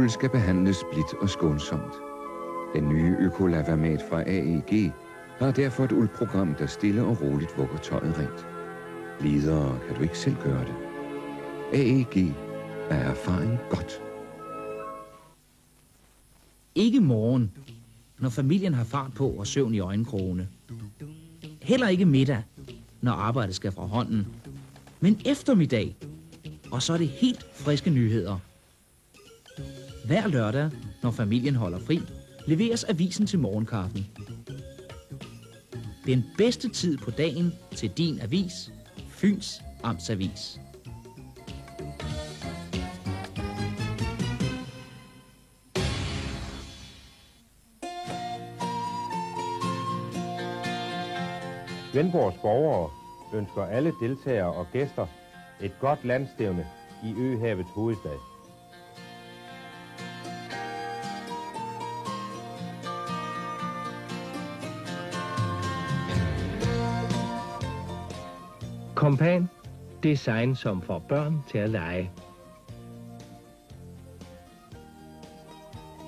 Uld skal behandles blidt og skånsomt. Den nye Økolavamat fra AEG har derfor et uldprogram, der stille og roligt vugger tøjet rent. Lidere kan du ikke selv gøre det. AEG er erfaring godt. Ikke morgen, når familien har fart på og søvn i øjenkrogene. Heller ikke middag, når arbejdet skal fra hånden. Men eftermiddag, og så er det helt friske nyheder. Hver lørdag, når familien holder fri, leveres avisen til morgenkaffen. Den bedste tid på dagen til din avis, Fyns Amtsavis. Svendborgs borgere ønsker alle deltagere og gæster et godt landstævne i Øhavets hovedstad. Kompan. Design, som får børn til at lege.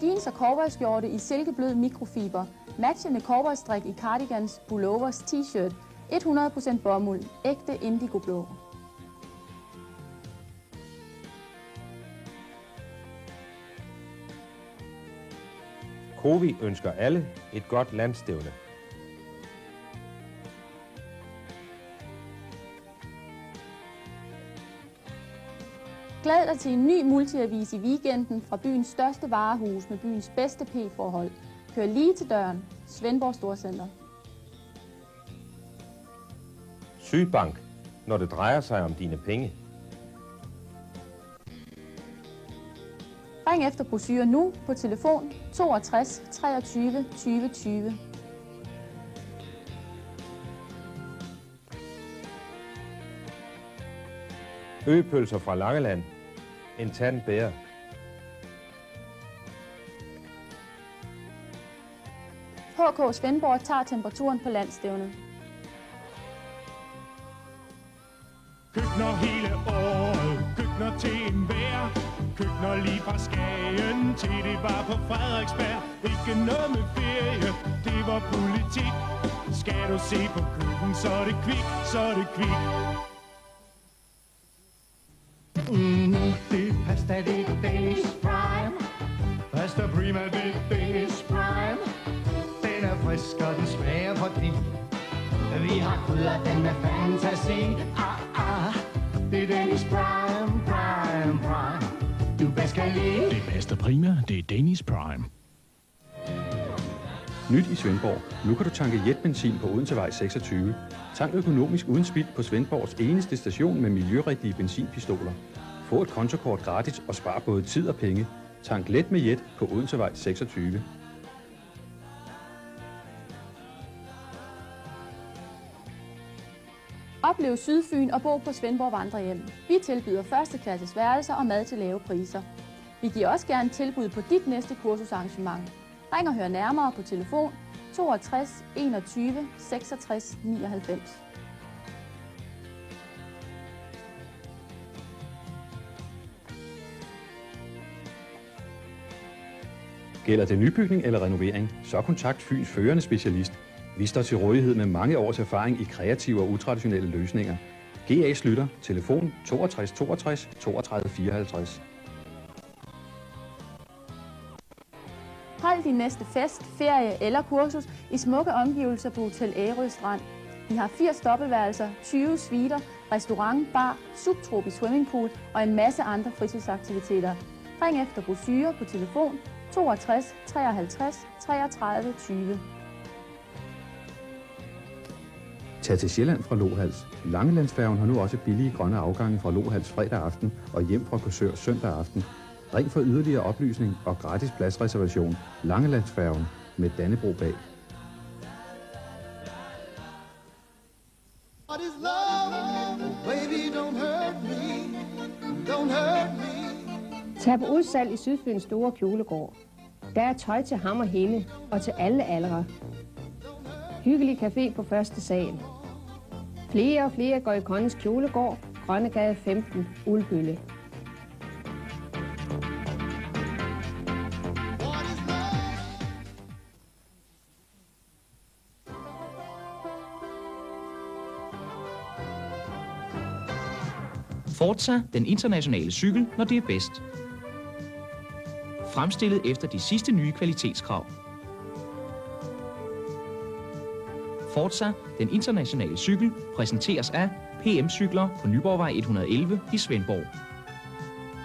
Jeans og cowboyskjorte i silkeblød mikrofiber. Matchende cowboystrik i cardigans, pullovers, t-shirt. 100% bomuld. Ægte indigoblå. Cowi ønsker alle et godt landstævne. Glæd dig til en ny multiavis i weekenden fra byens største varehus med byens bedste P-forhold. Kør lige til døren. Svendborg Storcenter. Sydbank, når det drejer sig om dine penge. Ring efter brochurer nu på telefon 62 23 20 20. Øpølser fra Langeland. En tand bedre. HK Svendborg tager temperaturen på landstævnet. Køkkener hele året, køkkener til enhver. Køkkener lige fra Skagen til det var på Frederiksberg. Ikke noget med ferie, det var politik. Skal du se på køkken, så er det kvik, så er det kvik. Det pasta, det er Danish Prime. Pasta prima, det er Danish Prime. Den er frisk, og den smager fordi vi har krydret den med fantasi. Det er Danish Prime, Prime, Prime. Du bedst kan lide. Det bedste prima, det er Danish Prime. Nyt i Svendborg. Nu kan du tanke jetbenzin på Odensevej 26. Tank økonomisk uden spild på Svendborgs eneste station med miljørigtige benzinpistoler. Få et kontokort gratis og spar både tid og penge. Tank let med jet på Odensevej 26. Oplev Sydfyn og bo på Svendborg Vandrehjem. Vi tilbyder førsteklasses værelser og mad til lave priser. Vi giver også gerne tilbud på dit næste kursusarrangement. Ring og hør nærmere på telefon 62 21 66 99. Gælder det nybygning eller renovering, så kontakt Fyns førende specialist. Vi står til rådighed med mange års erfaring i kreative og utraditionelle løsninger. GA Slytter, telefon 62 62 32 54. Hold din næste fest, ferie eller kursus i smukke omgivelser på Hotel Ærø Strand. Vi har 80 dobbeltværelser, 20 suiter, restaurant, bar, subtropisk swimmingpool og en masse andre fritidsaktiviteter. Ring efter brochurer på telefon 62 53 33 20. Tag til Sjælland fra Lohals. Langelandsfærgen har nu også billige grønne afgange fra Lohals fredag aften og hjem fra Korsør søndag aften. Ring for yderligere oplysning og gratis pladsreservation. Langelandsfærgen med Dannebro bag. Tag på udsalg i Sydfyns store kjolegård. Der er tøj til ham og hende og til alle aldre. Hyggelig café på første sal. Flere og flere går i Kongens Kjolegård, Grønnegade 15, Ulbølle. Forza, den internationale cykel, når det er bedst. Fremstillet efter de sidste nye kvalitetskrav. Forza, den internationale cykel, præsenteres af PM Cykler på Nyborgvej 111 i Svendborg.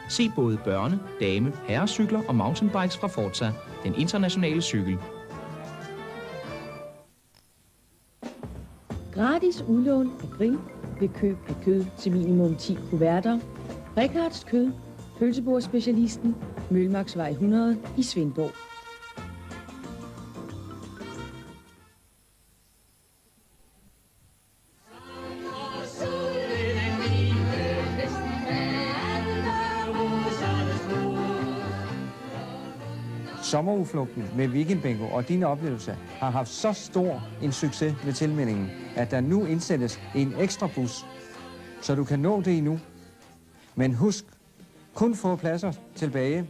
Se både børne-, dame-, herrecykler og mountainbikes fra Forza, den internationale cykel. Gratis udlån af grill ved køb af kød til minimum 10 kuverter. Rikards Kød, pølsebordspecialisten, Mølmarksvej 100 i Svendborg. Sommerudflugten med Weekend Bingo og din oplevelse har haft så stor en succes med tilmeldingen, at der nu indsættes en ekstra bus, så du kan nå det endnu. Men husk, kun få pladser tilbage.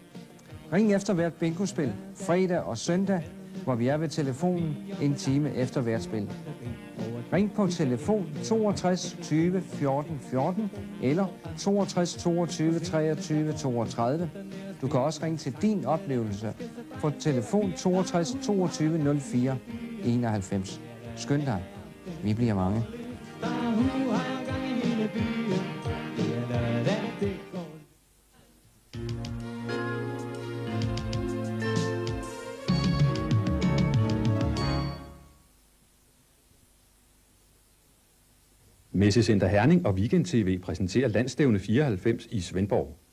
Ring efter hvert bingospil, fredag og søndag, hvor vi er ved telefonen en time efter hvert spil. Ring på telefon 62 20 14 14 eller 62 22 23 32. Du kan også ringe til din oplevelse på telefon 62 22 04 91. Skynd dig. Vi bliver mange. Messecenter Herning og Weekend TV præsenterer Landsstævne 94 i Svendborg.